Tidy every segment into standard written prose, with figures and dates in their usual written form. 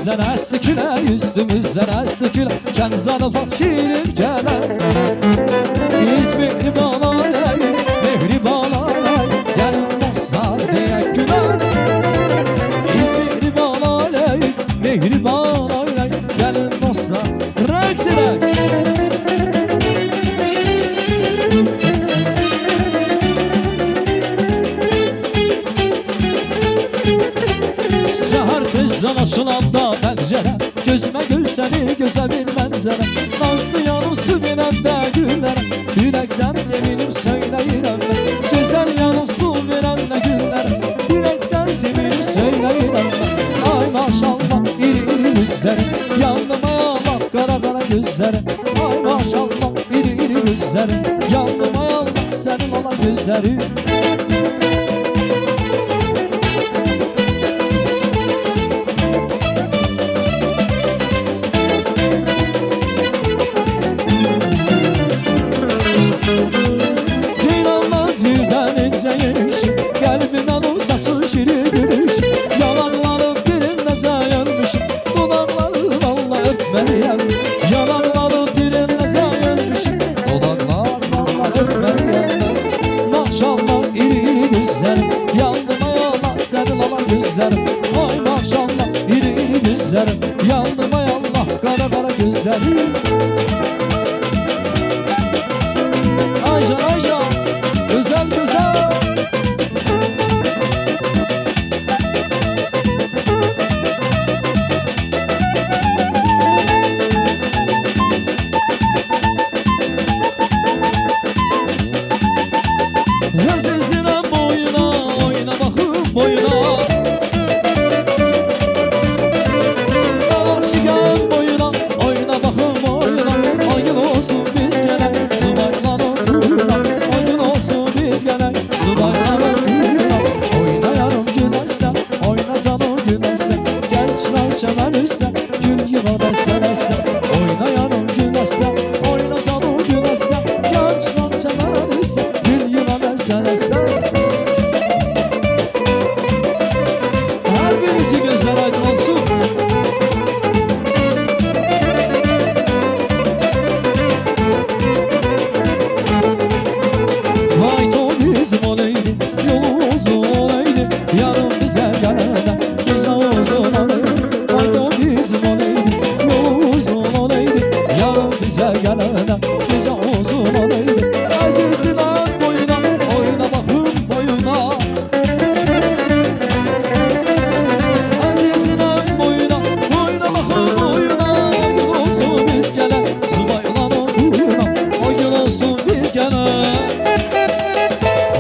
Üstümüzden esti küle, üstümüzden esti küle, Kenzanı fakir gele. İzmir balalay, mehri balalay, gelin dostlar diye güle. İzmir balalay, mehri balalay, gelin dostlar. Raks edek. Səhər tezdən açılanda pəncərə, gözümə gül səni, gözə bir mənzərə. Nazlı yanım su verəndə güllərə, ürəkdən sevinib söyləyirəm mən. Gözəl yanım su verəndə güllərə, ürəkdən sevinib söyləyirəm mən. Ay maşallah iri iri gözləri, yandıma yallah qara qara gözləri. Ay maşallah iri iri gözləri, yandıma yallah sənin ala gözləri. Kalbimden o saçı şirin gülüş, yalanların diline sayılmışım, dudakları valla öpmeliyim. Yalanların diline sayılmışım, dudaklar valla öpmeliyim. Maşallah iri iri gözlerim, yandım ayağla senin ala gözlerim. Ay maşallah iri iri gözlerim, yandım ayağla kara kara gözlerim. Aycan Aycan, güzel güzel. Yazısına boyuna, oyna bakıp boyuna. Aşıgan boyuna, oyna bakıp oyna. Oyun olsun biz gene, subayla oturuna. Oyun olsun biz gene, subayla oturuna. Oyna yarım güneşten, oyna canım güneşten. Gel çınar çemen üstten, gül yıma beste beste. Oyna yarım güneşten, oyna canım güneşten. Gel çınar çemen üstten, gül yıma beste beste. Her birisi gözler aydın olsun. Fayton bizim olaydı, yolu uzun olaydı, yarın bize gelene gece uzun olaydı. Fayton bizim olaydı, yolu uzun olaydı, yarın bize gelene gece uzun olaydı. Azizine boyuna, oyna bakım boyuna. Azizine boyuna, oyna bakım boyuna. Oyun olsun biz gele, subayla oturuna. Oyun olsun biz gele.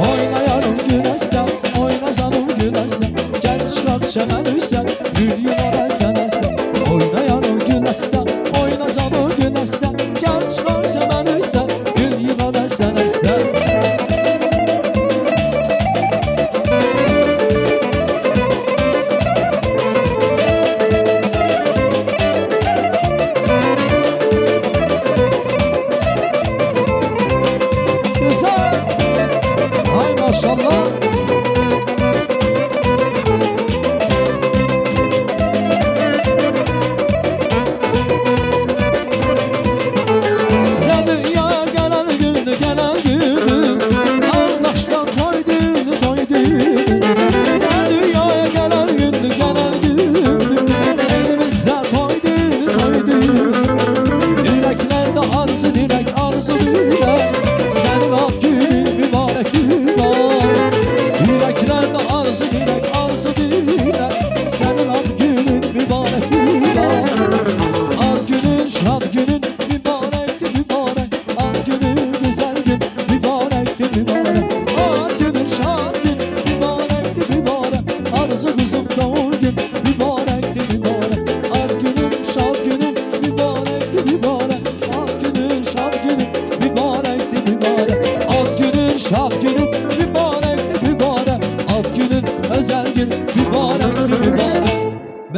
Oyna yarım güneşten, oyna canım güneşten. Gel çırak çemen üstten, gül yıla beste beste. Oyna yarım güneşten, oyna canım güneşten. Gel çırak çemen üstten, gül yıla beste beste. Güzel. Ay maşallah. Sen dünyaya gelen gündü, gelen gündü. Ağlaştan toydu, toydu. Sen dünyaya gelen gündü, gelen gündü. Elimizde toydu, toydu. Yüreklerde arzu dilek, arzu dilek. Senin ad günün mübarek mübarek. Yüreklerde arzu dilek, arzu dilek. Senin ad günün mübarek mübarek. Ad günün, şad günün mübarekti mübarek. Ad günün, güzel gün mübarekti mübarek. Ad günün, şad gün mübarekti mübarek. Arzu kızım doğum gün mübarekti mübarek. Ad günün, şad günün mübarekti mübarek. Ad günün, şad günün mübarekti mübarek. Ad günün, şad günün mübarekti mübarek. Ad günün, özel gün mübarek.